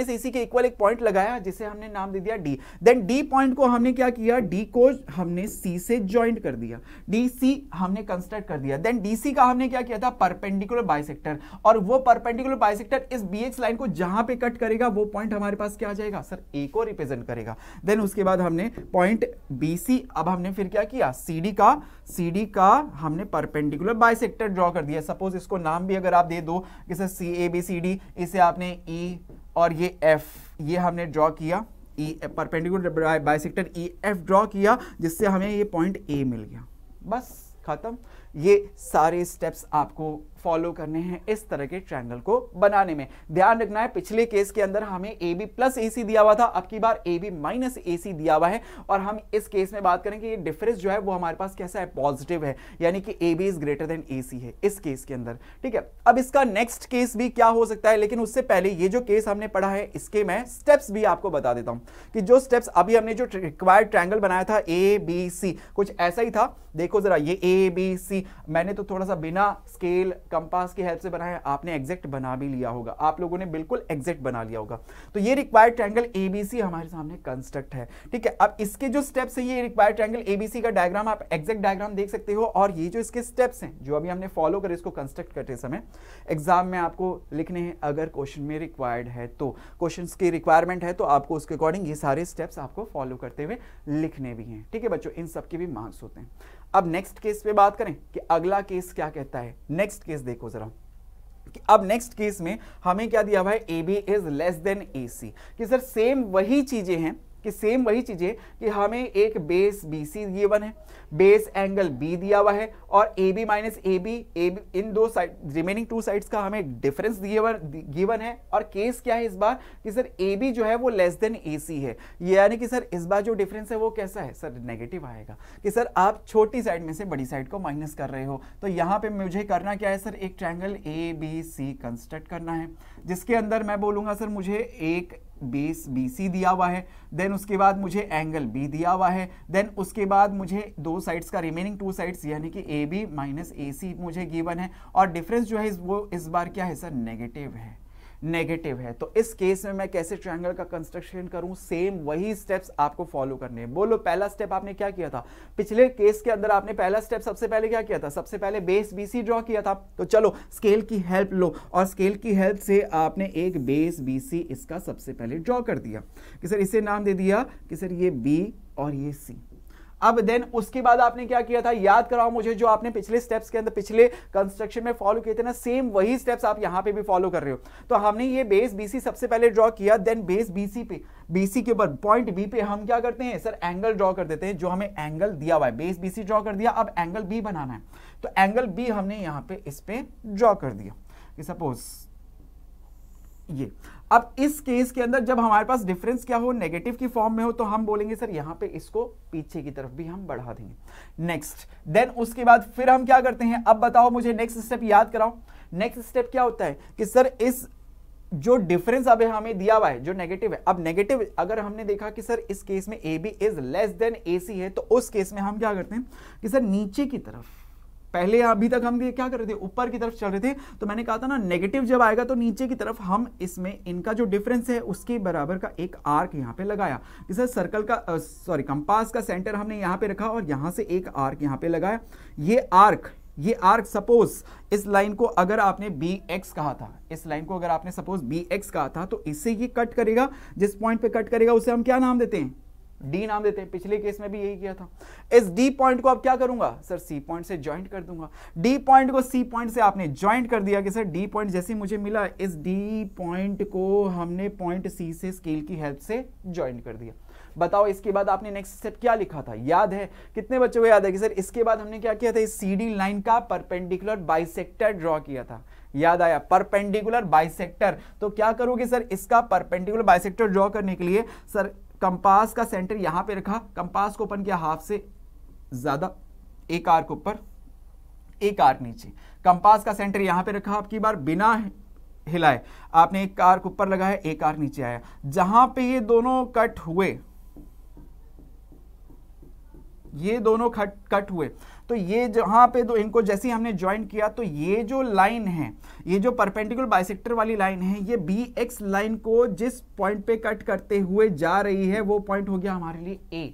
AC के इक्वल एक पॉइंट लगाया जिसे हमने नाम दे दिया D। देन D पॉइंट को हमने क्या किया, D को हमने C से ज्वाइंट कर दिया, DC हमने कंस्ट्रक्ट कर दिया। देन DC का हमने क्या किया था, परपेंडिकुलर बाइसेक्टर, और वो परपेंडिकुलर बाइसेक्टर इस BX लाइन को जहां पे कट करेगा वो पॉइंट हमारे पास क्या आ जाएगा सर, A को रिप्रेजेंट करेगा। देन उसके बाद हमने पॉइंट BC, अब हमने फिर क्या किया, CD का हमने परपेंडिकुलर बाइसेक्टर ड्रॉ कर दिया। सपोज इसको नाम भी अगर आप दे दो कि सर CABCD, इसे आपने E और ये F, ये हमने ड्रॉ किया, E perpendicular bisector EF draw किया, जिससे हमें ये पॉइंट A मिल गया। बस खत्म। ये सारे स्टेप्स आपको फॉलो करने हैं इस तरह के ट्रायंगल को बनाने में। ध्यान रखना है, पिछले केस के अंदर हमें AB प्लस AC दिया हुआ था, अब की बार AB माइनस AC दिया हुआ है, और हम इस केस में बात करें कि ये डिफरेंस जो है वो हमारे पास कैसा है, पॉजिटिव है, यानी कि AB is greater than AC है इस केस के अंदर। ठीक है, अब इसका नेक्स्ट केस भी क्या हो सकता है, लेकिन उससे पहले ये जो केस हमने पढ़ा है इसके मैं स्टेप्स भी आपको बता देता हूं कि जो स्टेप्स अभी हमने जो रिक्वायर्ड ट्रायंगल बनाया था ABC, कुछ ऐसा ही था। देखो जरा, ये ABC मैंने तो थोड़ा सा बिना स्केल कंपास की हेल्प से बनाया, आपने एग्जैक्ट बना भी लिया होगा, आप लोगों ने बिल्कुल एग्जैक्ट बना लिया होगा। तो ये रिक्वायर्ड ट्रायंगल ABC हमारे सामने कंस्ट्रक्ट है। ठीक है, अब इसके जो स्टेप्स है, ये रिक्वायर्ड ट्रायंगल ABC का डायग्राम आप एग्जैक्ट डायग्राम देख सकते हो, और ये जो इसके स्टेप्स हैं जो अभी हमने फॉलो करे इसको कंस्ट्रक्ट करते समय एग्जाम में आपको लिखने हैं, अगर क्वेश्चन में रिक्वायर्ड है तो, क्वेश्चन की रिक्वायरमेंट है तो आपको उसके अकॉर्डिंग ये सारे स्टेप्स आपको फॉलो करते हुए लिखने भी हैं। ठीक है बच्चों, इन सब के भी मार्क्स होते हैं। अब नेक्स्ट केस पे बात करें कि अगला केस क्या कहता है। नेक्स्ट केस देखो जरा कि अब नेक्स्ट केस में हमें क्या दिया हुआ है, AB is less then AC, कि सर सेम वही चीजें हैं कि हमें एक बेस BC गिवन है, बेस एंगल B दिया हुआ है, और AB माइनस AB इन दो साइड, रिमेनिंग टू साइड्स का हमें एक डिफरेंस गिवन है। और केस क्या है इस बार कि सर AB जो है वो लेस देन AC है, यानी कि सर इस बार जो डिफरेंस है वो कैसा है सर, नेगेटिव आएगा, कि सर आप छोटी साइड में से बड़ी साइड को माइनस कर रहे हो। तो यहाँ पे मुझे करना क्या है सर, एक ट्रायंगल ABC कंस्ट्रक्ट करना है, जिसके अंदर मैं बोलूंगा सर मुझे एक बेस BC दिया हुआ है, देन उसके बाद मुझे एंगल B दिया हुआ है, देन उसके बाद मुझे दो साइड्स का, रिमेनिंग टू साइड्स यानी कि AB माइनस AC मुझे गिवन है, और डिफरेंस जो है वो इस बार क्या है सर, नेगेटिव है। नेगेटिव है। तो इस केस में मैं कैसे ट्रायंगल का कंस्ट्रक्शन करूं, सेम वही स्टेप्स आपको फॉलो करने हैं। बोलो पहला स्टेप आपने क्या किया था, पिछले केस के अंदर आपने पहला स्टेप सबसे पहले क्या किया था, सबसे पहले बेस बीसी ड्रॉ किया था। तो चलो स्केल की हेल्प लो और स्केल की हेल्प से आपने एक बेस बीसी इसका सबसे पहले ड्रॉ कर दिया कि सर इसे नाम दे दिया कि सर ये बी और ये सी। अब देन उसके बाद आपने क्या किया था, याद कराओ मुझे, जो आपने पिछले स्टेप्स के अंदर पिछले कंस्ट्रक्शन में फॉलो किए थे ना, सेम वही स्टेप्स आप यहां पे भी फॉलो कर रहे हो। तो हमने ये बेस बीसी सबसे पहले ड्रॉ किया, देन बेस बीसी पे, बीसी के ऊपर पॉइंट बी पे हम क्या करते हैं सर, एंगल ड्रॉ कर देते हैं, जो हमें एंगल दिया हुआ है। बेस बीसी ड्रॉ कर दिया, अब एंगल बी बनाना है, तो एंगल बी हमने यहां पे इस पे ड्रॉ कर दिया कि सपोज ये। अब इस केस के अंदर जब हमारे पास डिफरेंस क्या हो, नेगेटिव की फॉर्म में हो, तो हम बोलेंगे सर यहां पे इसको पीछे की तरफ भी हम बढ़ा देंगे। नेक्स्ट, देन उसके बाद फिर हम क्या करते हैं, अब बताओ मुझे नेक्स्ट स्टेप याद कराओ। नेक्स्ट स्टेप क्या होता है कि सर इस जो डिफरेंस अब हमें दिया हुआ है जो नेगेटिव है, अब नेगेटिव अगर हमने देखा कि सर इस केस में A B is less than A C है, तो उस केस में हम क्या करते हैं कि सर नीचे की तरफ, पहले अभी तक हम क्या कर रहे थे, ऊपर की तरफ चल रहे थे, तो मैंने कहा था ना नेगेटिव जब आएगा तो नीचे की तरफ हम इसमें इनका जो डिफरेंस है उसके बराबर का एक आर्क यहां पे लगाया। जैसे सर्कल का कंपास का सेंटर हमने यहां पे रखा और यहां से एक आर्क यहां पे लगाया। ये आर्क सपोज इस लाइन को अगर आपने बी एक्स कहा था, इस लाइन को अगर आपने सपोज बी एक्स कहा था, तो इससे ये कट करेगा, जिस पॉइंट पे कट करेगा उसे हम क्या नाम देते हैं, डी नाम देते हैं। पिछले केस में भी यही किया था। इस डी पॉइंट को अब क्या करूंगा सर, सी पॉइंट से ज्वाइंट कर दूंगा। डी पॉइंट को सी पॉइंट से आपने ज्वाइंट कर दिया कि सर डी पॉइंट जैसे मुझे मिला, इस डी पॉइंट को हमने पॉइंट सी से स्केल की हेल्प से ज्वाइंट कर दिया। बताओ इसके बाद आपने नेक्स्ट स्टेप क्या लिखा था, याद है? कितने बच्चों को याद है कि सर इसके बाद हमने क्या किया था, इस सीडी लाइन का परपेंडिकुलर बाइसेक्टर ड्रॉ किया था। याद आया, परपेंडिकुलर बाइसेक्टर। तो क्या करोगे सर, इसका परपेंडिकुलर बाइसेक्टर ड्रॉ करने के लिए सर कंपास का सेंटर यहां पे रखा, कंपास को ओपन किया हाफ से ज्यादा, एक आर्क ऊपर एक आर्क नीचे, कंपास का सेंटर यहां पे रखा, आपकी बार बिना हिलाए आपने एक आर्क ऊपर लगाया, एक आर्क नीचे आया। जहां पे ये दोनों कट हुए, ये दोनों कट हुए, तो ये जहां पे दो इनको जैसे ही हमने ज्वाइन किया, तो ये जो लाइन है, ये जो परपेंडिकुलर बाइसेक्टर वाली लाइन है, ये बी एक्स लाइन को जिस पॉइंट पे कट करते हुए जा रही है, वो पॉइंट हो गया हमारे लिए ए।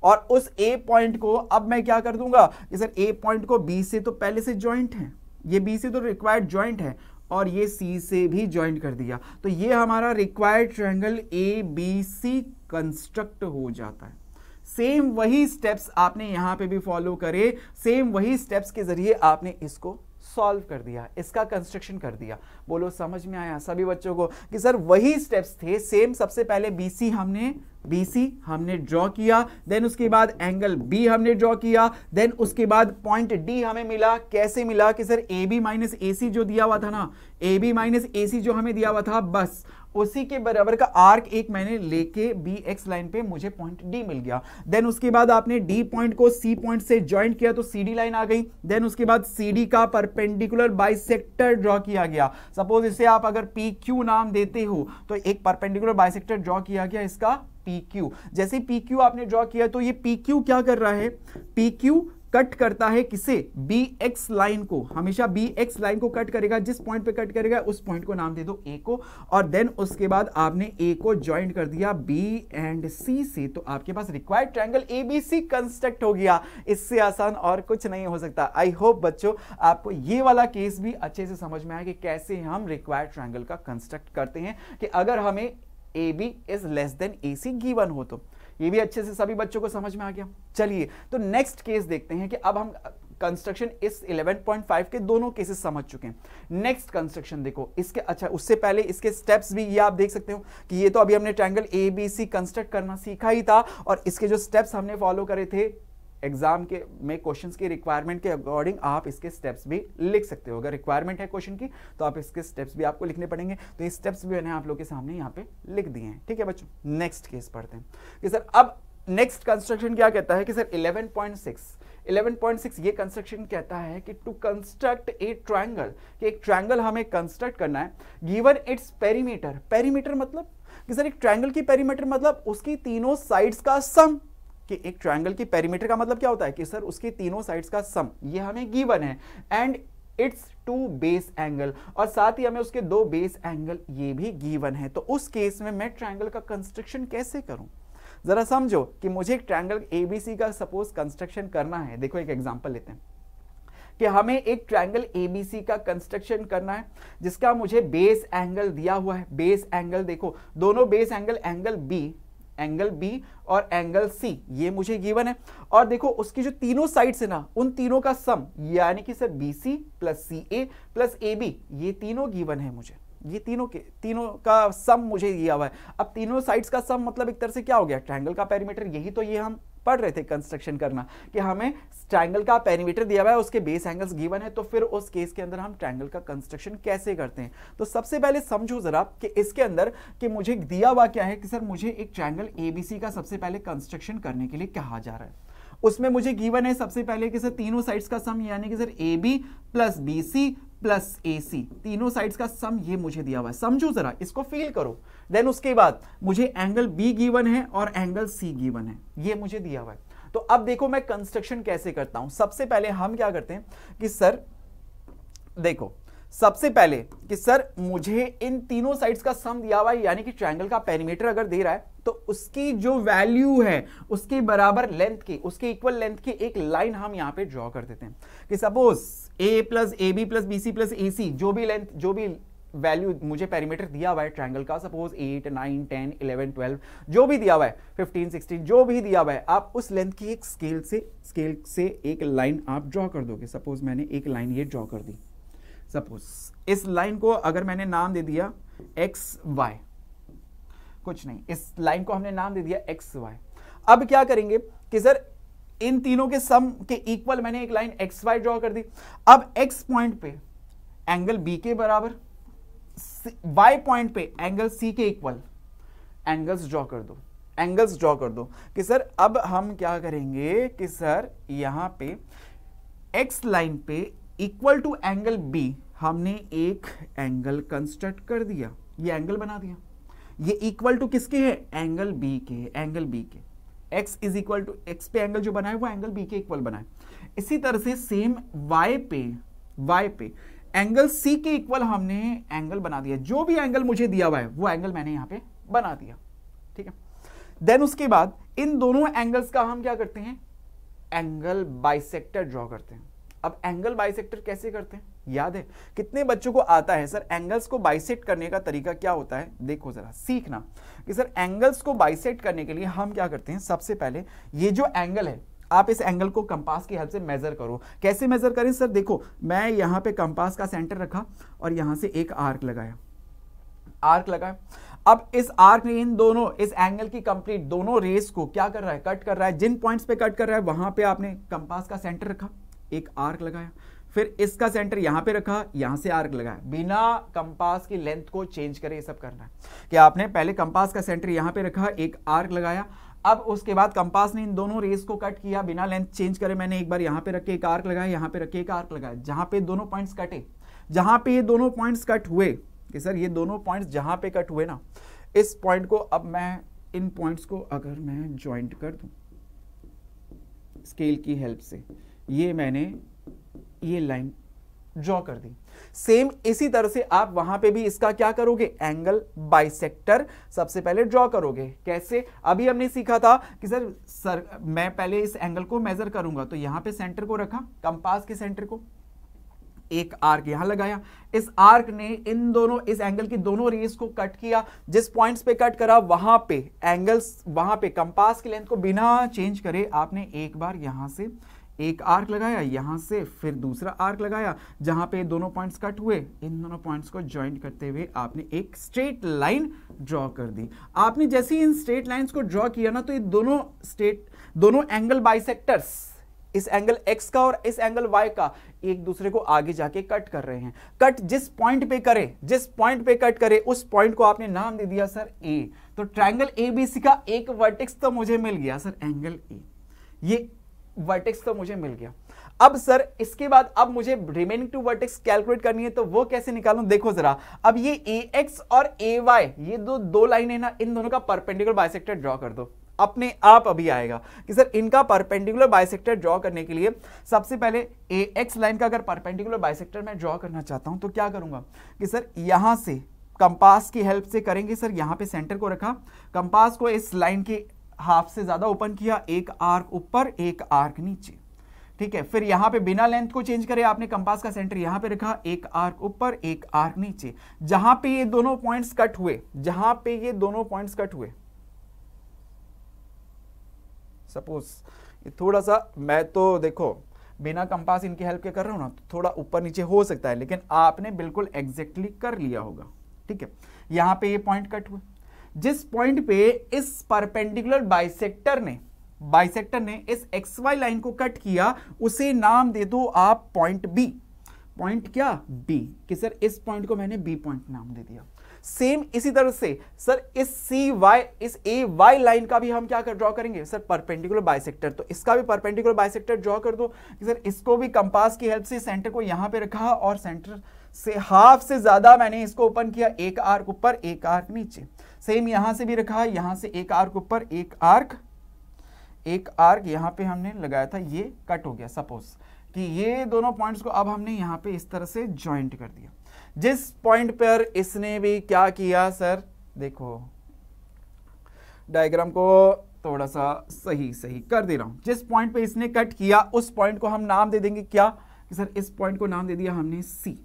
और उस ए पॉइंट को अब मैं क्या कर दूंगा कि सर ए पॉइंट को बी से तो पहले से ज्वाइंट है, ये बी से तो रिक्वायर्ड ज्वाइंट है, और ये सी से भी ज्वाइंट कर दिया, तो ये हमारा required triangle A B C construct हो जाता है। सेम वही स्टेप्स आपने यहां पे भी फॉलो करे, सेम वही स्टेप्स के जरिए आपने इसको सॉल्व कर दिया, इसका कंस्ट्रक्शन कर दिया। बोलो समझ में आया सभी बच्चों को कि सर वही स्टेप्स थे सेम। सबसे पहले बीसी हमने ड्रॉ किया, देन उसके बाद एंगल बी हमने ड्रॉ किया, देन उसके बाद पॉइंट डी हमें मिला। कैसे मिला कि sir A B minus A C जो दिया हुआ था ना, A B minus A C जो हमें दिया हुआ था, बस उसी के बराबर का आर्क एक मैंने लेके बी एक्स लाइन पे मुझे पॉइंट डी मिल गया। देन उसके बाद आपने डी पॉइंट को सी पॉइंट से ज्वाइंट किया तो सी डी लाइन आ गई। देन उसके बाद सी डी का परपेंडिकुलर बाइसेक्टर ड्रॉ किया गया। सपोज इसे आप अगर पी क्यू नाम देते हो, तो एक परपेंडिकुलर बाइसेक्टर ड्रॉ किया गया इसका पी क्यू। जैसे पी क्यू आपने ड्रॉ किया, तो ये पी क्यू क्या कर रहा है, पी क्यू कट करता है किसे, बी एक्स लाइन को, हमेशा बी एक्स लाइन को कट करेगा, जिस पॉइंट पे कट करेगा उस पॉइंट को नाम दे दो ए को, और देन उसके बाद आपने ए को ज्वाइंट कर दिया बी एंड सी से, तो आपके पास रिक्वायर्ड ट्रायंगल एबीसी कंस्ट्रक्ट हो गया। इससे आसान और कुछ नहीं हो सकता। आई होप बच्चों आपको ये वाला केस भी अच्छे से समझ में आया कि कैसे हम रिक्वायर्ड ट्रायंगल का कंस्ट्रक्ट करते हैं, कि अगर हमें A B is less than A C given हो। तो ये भी अच्छे से सभी बच्चों को समझ में आ गया। चलिए तो नेक्स्ट केस देखते हैं कि अब हम कंस्ट्रक्शन इस 11.5 के दोनों केसेस समझ चुके हैं। नेक्स्ट कंस्ट्रक्शन देखो इसके, अच्छा उससे पहले इसके स्टेप्स भी ये आप देख सकते हो कि ये तो अभी हमने triangle A B C construct करना सीखा ही था, और इसके जो स्टेप्स हमने फॉलो करे थे एग्जाम के में क्वेश्चंस की रिक्वायरमेंट के अकॉर्डिंग आप इसके स्टेप्स भी लिख सकते हो। अगर रिक्वायरमेंट है क्वेश्चन की तो आप इसके स्टेप्स भी आपको लिखने पड़ेंगे, तो ये स्टेप्स भी मैंने आप लोग के सामने यहाँ पे लिख दिए हैं। ठीक है बच्चों, नेक्स्ट केस पढ़ते हैं कि सर अब नेक्स्ट कंस्ट्रक्शन क्या कहता है कि सर 11.6 ये कंस्ट्रक्शन कहता है कि टू कंस्ट्रक्ट ए ट्रायंगल, कि एक ट्रायंगल हमें कंस्ट्रक्ट करना है गिवन इट्स पेरीमीटर। पेरीमीटर मतलब कि सर एक ट्रायंगल की पेरीमीटर मतलब उसकी तीनों साइड्स का सम, कि एक ट्रायंगल की पेरीमीटर का मतलब क्या होता है कि सर उसकी तीनों साइड्स का सम, ये हमें गिवन है। एंड इट्स 2 बेस एंगल, और साथ ही हमें उसके 2 बेस एंगल ये भी गिवन है। तो उस केस में मैं ट्रायंगल का कंस्ट्रक्शन कैसे करूं, जरा समझो कि मुझे एक ट्रायंगल एबीसी का सपोज कंस्ट्रक्शन करना है। देखो एक एग्जांपल लेते हैं कि हमें एक ट्रायंगल एबीसी का कंस्ट्रक्शन करना है जिसका मुझे बेस एंगल दिया हुआ है। बेस एंगल देखो, दोनों बेस एंगल, एंगल बी और एंगल सी, ये मुझे गिवन है। और देखो उसकी जो तीनों साइड्स है ना, उन तीनों का सम, यानी कि सर BC plus C A plus A B, ये तीनों गिवन है मुझे। ये तीनों का सम मुझे दिया हुआ है। अब तीनों साइड्स का सम मतलब एक तरह से क्या हो गया, ट्रायंगल का पेरीमीटर। यही तो ये हम पढ़ रहे थे कंस्ट्रक्शन करना, कि हमें ट्रायंगल का पेरीमीटर दिया हुआ है, उसके बेस एंगल्स गिवन है, तो फिर उस केस के अंदर हम ट्रायंगल का कंस्ट्रक्शन कैसे करते हैं। तो सबसे पहले समझो जरा कि इसके अंदर कि मुझे दिया हुआ क्या है कि सर मुझे एक ट्रायंगल एबीसी का सबसे पहले कंस्ट्रक्शन करने के लिए कहा जा रहा है। उसमें मुझे गिवन है सबसे पहले कि सर तीनों साइड्स का सम, यानी कि sir A B plus B C plus A C, तीनों साइड्स का सम ये मुझे दिया हुआ है। समझो जरा, इसको फील करो। देन उसके बाद मुझे एंगल बी गिवन है और एंगल सी गिवन है, ये मुझे दिया हुआ है। तो अब देखो मैं कंस्ट्रक्शन कैसे करता हूं। सबसे पहले हम क्या करते हैं कि सर देखो, सबसे पहले कि सर मुझे इन तीनों साइड्स का सम दिया हुआ है, यानी कि ट्रायंगल का पेरीमीटर अगर दे रहा है तो उसकी जो वैल्यू है उसके बराबर लेंथ की, उसके इक्वल लेंथ की एक लाइन हम यहां पे ड्रॉ कर देते हैं कि suppose A plus A B plus B C plus A C, जो भी लेंथ, जो भी वैल्यू मुझे पेरीमीटर दिया हुआ है ट्रायंगल का, सपोज 8 9 10 11 12 जो भी दिया हुआ है, 15 16 जो भी दिया हुआ है, आप उस लेंथ की एक स्केल से एक लाइन आप ड्रॉ कर दोगे। सपोज मैंने एक लाइन ये ड्रॉ कर दी। सपोज इस लाइन को अगर मैंने नाम दे दिया एक्स वाई, कुछ नहीं, इस लाइन को हमने नाम दे दिया एक्स वाई। अब क्या करेंगे कि सर इन तीनों के सम के इक्वल मैंने एक लाइन एक्स वाई ड्रॉ कर दी। अब एक्स पॉइंट पे एंगल बी के बराबर, वाई पॉइंट पे एंगल सी के इक्वल एंगल्स ड्रॉ कर दो कि सर अब हम क्या करेंगे कि सर यहां पे एक्स लाइन पे इक्वल टू एंगल बी हमने एक एंगल कंस्ट्रक्ट कर दिया, ये एंगल बना दिया। ये इक्वल टू किसके है, एंगल बी के, एंगल बी के। x is equal to, x पे एंगल जो बनाए वो एंगल बी के इक्वल बनाए। इसी तरह से सेम y पे एंगल c के इक्वल हमने एंगल बना दिया। जो भी एंगल मुझे दिया हुआ है वो एंगल मैंने यहां पे बना दिया, ठीक है। देन उसके बाद इन दोनों एंगल्स का हम क्या करते हैं, एंगल बाइसेक्टर ड्रॉ करते हैं। अब एंगल बाइसेक्टर कैसे करते हैं, याद है कितने बच्चों को आता है सर एंगल्स को बाइसेक्ट करने का तरीका क्या होता है। देखो जरा सीखना कि सर एंगल्स को बाइसेक्ट करने के लिए हम क्या करते हैं, सबसे पहले ये जो एंगल है आप इस एंगल को कंपास की हेल्प से मेजर करो। कैसे मेजर करें सर, देखो मैं यहां पे कंपास का सेंटर रखा और यहां से एक आर्क लगाया। अब इस आर्क ने इन दोनों, इस एंगल की कंप्लीट दोनों रेस को क्या कर रहा है, कट कर रहा है। जिन पॉइंट्स पे कट कर रहा है वहां पे आपने कंपास का सेंटर रखा, एक आर्क लगाया, फिर इसका सेंटर यहां पे रखा, यहां से आर्क लगाया, बिना कंपास की लेंथ को चेंज करे। ये सब करना है कि आपने पहले कंपास का सेंटर यहां पे रखा, एक आर्क लगाया। अब उसके बाद कंपास ने इन दोनों रेस को कट किया बिना लेंथ चेंज करे। मैंने एक बार यहां पे रख के एक आर्क लगाया, यहां पे रख के एक आर्क लगाया। जहां पे दोनों पॉइंट्स कटे, जहां पे ये दोनों पॉइंट्स कट हुए कि सर ये दोनों पॉइंट्स जहां पे कट हुए ना, इस पॉइंट को अब मैं, इन पॉइंट्स को अगर मैं ज्वाइंट कर दूं स्केल की हेल्प से, ये मैंने ये लाइन ड्रॉ कर दी। सेम इसी तरह से आप वहां पे भी इसका क्या करोगे, एंगल बाइसेक्टर सबसे पहले ड्रॉ करोगे। कैसे, अभी हमने सीखा था कि सर मैं पहले इस एंगल को मेजर करूंगा, तो यहां पे सेंटर को रखा, कंपास के सेंटर को, एक आर्क यहां लगाया। इस आर्क ने इन दोनों, इस एंगल की दोनों रेस को कट किया। जिस पॉइंट्स पे कट करा वहां पे एंगल्स, वहां पे कंपास की लेंथ को बिना चेंज करे आपने एक बार यहां से एक आर्क लगाया, यहां से फिर दूसरा आर्क लगाया। जहां पे दोनों पॉइंट्स कट हुए, इन दोनों पॉइंट्स को ज्वाइंट करते हुए आपने एक स्ट्रेट लाइन ड्रॉ कर दी। आपने जैसे ही इन स्ट्रेट लाइंस को ड्रॉ किया ना, तो ये दोनों एंगल बाइसेक्टर्स, इस एंगल x का और इस एंगल y का, एक दूसरे को आगे जाके कट कर रहे हैं। कट जिस पॉइंट पे कट करे उस पॉइंट को आपने नाम दे दिया सर a। तो ट्रायंगल ABC का एक वर्टेक्स तो मुझे मिल गया सर, एंगल A, ये वर्टेक्स तो मुझे मिल गया। अब सर इसके बाद अब मुझे रिमेनिंग टू वर्टेक्स कैलकुलेट करनी है, तो वो कैसे निकालूं, देखो जरा। अब ये AX और AY, ये दो लाइन है ना, इन दोनों का परपेंडिकुलर बाइसेक्टर ड्रॉ कर दो। अपने आप अभी आएगा कि सर इनका परपेंडिकुलर बाइसेक्टर ड्रॉ करने के लिए सबसे पहले AX लाइन का अगर परपेंडिकुलर बाइसेक्टर मैं ड्रॉ करना चाहता हूं तो क्या करूंगा कि सर यहां से कंपास की हेल्प से करेंगे। सर यहां पे सेंटर को रखा, कंपास को इस लाइन के हाफ से ज्यादा ओपन किया, एक आर्क ऊपर एक आर्क नीचे, ठीक है। फिर यहां पे बिना लेंथ को चेंज करे आपने कंपास का सेंटर यहां पे रखा, एक आर्क ऊपर एक आर्क नीचे। जहां पे ये दोनों पॉइंट्स कट हुए, जहां पे ये दोनों पॉइंट्स कट हुए, सपोज ये थोड़ा सा, मैं तो देखो बिना कंपास इनकी हेल्प के कर रहा हूं ना, तो थोड़ा ऊपर नीचे हो सकता है, लेकिन आपने बिल्कुल एग्जैक्टली कर लिया होगा, ठीक है। यहां पे ये पॉइंट कट हुए, जिस पॉइंट पे इस परपेंडिकुलर बाइसेक्टर ने इस XY लाइन को कट किया उसे नाम दे दो आप पॉइंट B। पॉइंट क्या? B। कि सर इस पॉइंट को मैंने B पॉइंट नाम दे दिया। सेम इसी तरह से सर इस AY लाइन का भी हम क्या ड्रॉ करेंगे सर, परपेंडिकुलर बाइसेक्टर। तो इसका भी परपेंडिकुलर बाइसेक्टर ड्रॉ कर दो कि सर इसको भी कंपास की हेल्प से सेंटर को यहां पे रखा और सेंटर से हाफ से ज्यादा मैंने इसको ओपन किया, एक आर्क ऊपर एक आर्क नीचे। सेम यहां से भी रखा, यहां से एक आर्क ऊपर एक आर्क यहां पे हमने लगाया था, ये कट हो गया। सपोज कि ये दोनों पॉइंट्स को अब हमने यहां पे इस तरह से ज्वाइंट कर दिया। जिस पॉइंट पर इसने भी क्या किया सर, देखो डायग्राम को थोड़ा सा सही कर दे रहा हूं। जिस पॉइंट पे इसने कट किया उस पॉइंट को हम नाम दे देंगे क्या, कि सर इस पॉइंट को नाम दे दिया हमने C।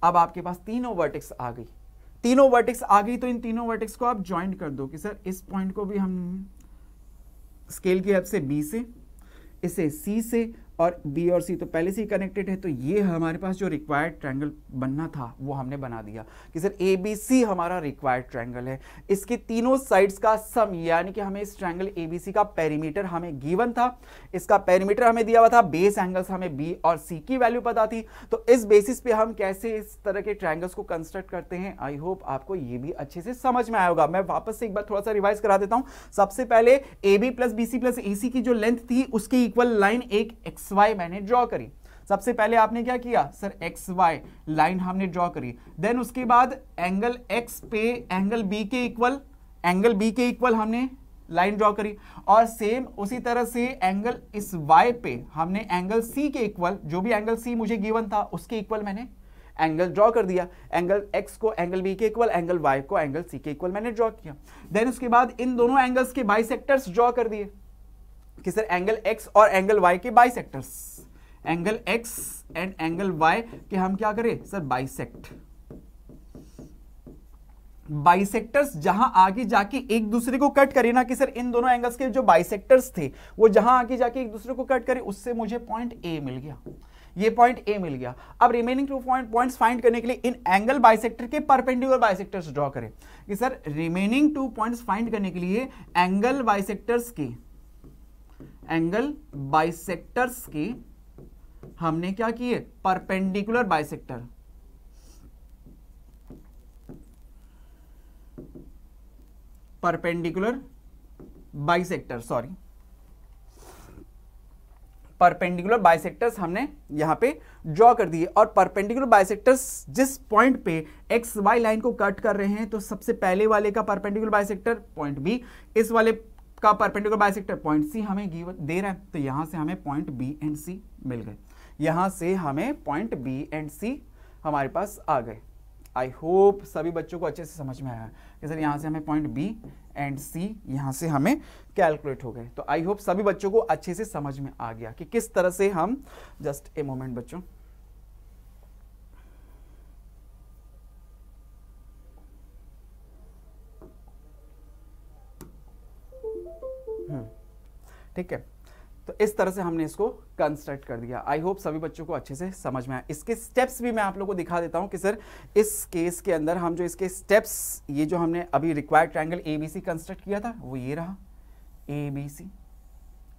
अब आपके पास तीनों वर्टेक्स आ गई, तो इन तीनों वर्टेक्स को आप ज्वाइंट कर दो कि सर इस पॉइंट को भी हम स्केल की हेल्प से B से, इसे C से, और B और C तो पहले से ही कनेक्टेड है, तो ये हमारे पास जो रिक्वायर्ड ट्रायंगल बनना था वो हमने बना दिया कि सर ABC हमारा रिक्वायर्ड ट्रायंगल है। इसके तीनों साइड्स का सम, यानी कि हमें इस ट्रायंगल ABC का पेरीमीटर हमें गिवन था, इसका पेरीमीटर हमें दिया हुआ था, बेस एंगल्स हमें B और C की वैल्यू पता थी। तो इस बेसिस पे हम कैसे इस तरह के ट्रायंगल्स को कंस्ट्रक्ट करते हैं, आई होप आपको ये भी अच्छे से समझ में आया होगा। मैं वापस से एक बार थोड़ा सा रिवाइज करा देता हूं। सबसे पहले AB plus BC plus AC की जो लेंथ थी उसके इक्वल लाइन एक XY मैंने ड्रॉ करी। सबसे पहले आपने क्या किया सर, XY लाइन हमने ड्रॉ करी। देन उसके बाद एंगल X पे एंगल B के इक्वल हमने लाइन ड्रॉ करी, और सेम उसी तरह से एंगल इस Y पे हमने एंगल C के इक्वल, जो भी एंगल C मुझे गिवन था उसके इक्वल मैंने एंगल ड्रॉ कर दिया। एंगल X को एंगल B के इक्वल, एंगल Y को एंगल C के इक्वल मैंने ड्रॉ किया। देन उसके बाद इन दोनों एंगल्स के बाइसेक्टर्स ड्रॉ कर दिए कि सर एंगल X और एंगल Y के bisectors, angle X and angle Y के हम क्या करें सर, बाइसेक्टर्स जहां आगे जाके एक दूसरे को कट करे ना, कि सर इन दोनों एंगल्स के जो बाइसेक्टर्स थे वो जहां आगे जाके एक दूसरे को कट करे, उससे मुझे पॉइंट A मिल गया, ये पॉइंट A मिल गया। अब रिमेनिंग 2 पॉइंट्स फाइंड करने के लिए इन एंगल बाइसेक्टर के परपेंडिकुलर बाइसेक्टर्स ड्रॉ करें कि सर रिमेनिंग 2 पॉइंट्स फाइंड करने के लिए एंगल बाइसेक्टर्स के हमने क्या किए, परपेंडिकुलर बाइसेक्टर, परपेंडिकुलर बाइसेक्टर्स हमने यहां पे ड्रॉ कर दिए। और परपेंडिकुलर बाइसेक्टर्स जिस पॉइंट पे XY लाइन को कट कर रहे हैं, तो सबसे पहले वाले का परपेंडिकुलर बाइसेक्टर पॉइंट B, इस वाले का परपेंडिकुलर बाइसेक्टर पॉइंट C हमें दे रहा है, तो यहां से हमें पॉइंट B एंड C मिल गए। यहां से हमें पॉइंट B एंड C हमारे पास आ गए। आई होप सभी बच्चों को अच्छे से समझ में आया कि सर यहां से हमें पॉइंट B एंड C यहां से हमें कैलकुलेट हो गए। तो आई होप सभी बच्चों को अच्छे से समझ में आ गया कि किस तरह से हम, जस्ट ए मोमेंट बच्चों, ठीक है। तो इस तरह से हमने इसको कंस्ट्रक्ट कर दिया। आई होप सभी बच्चों को अच्छे से समझ में आया। इसके स्टेप्स भी मैं आप लोगों को दिखा देता हूं कि सर इस केस के अंदर हम जो इसके स्टेप्स, ये जो हमने अभी रिक्वायर्ड ट्रायंगल ABC कंस्ट्रक्ट किया था वो ये रहा ABC,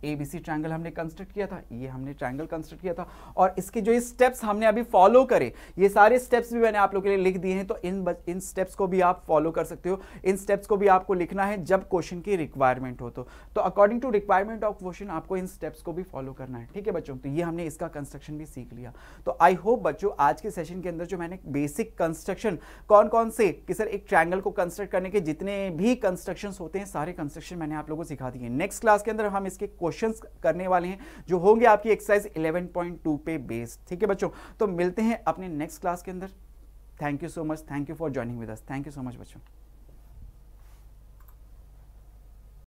एबीसी ट्रायंगल हमने कंस्ट्रक्ट किया था, ये हमने ट्रायंगल कंस्ट्रक्ट किया था, और इसके जो स्टेप्स हमने अभी फॉलो करे, ये सारे स्टेप्स भी मैंने आप लोगों के लिए लिख दिए हैं, तो इन स्टेप्स को भी आप फॉलो कर सकते हो। इन स्टेप्स को भी आपको लिखना है जब क्वेश्चन की रिक्वायरमेंट हो तो according to requirement of question आपको इन स्टेप्स को भी फॉलो करना है। ठीक है बच्चों, तो ये हमने इसका कंस्ट्रक्शन भी सीख लिया। तो आई होप बच्चों आज के सेशन के अंदर जो मैंने बेसिक कंस्ट्रक्शन कौन कौन से कि सर एक ट्रायंगल को कंस्ट्रक्ट करने के जितने भी कंस्ट्रक्शंस होते हैं सारे कंस्ट्रक्शन मैंने आप लोगों को सिखा दिए। नेक्स्ट क्लास के अंदर हम इसके क्वेश्चंस करने वाले हैं जो होंगे आपकी एक्सरसाइज 11.2 पे बेस्ड। ठीक है बच्चों, तो मिलते हैं अपने नेक्स्ट क्लास के अंदर। Thank you so much, thank you for joining with us, thank you so much बच्चों।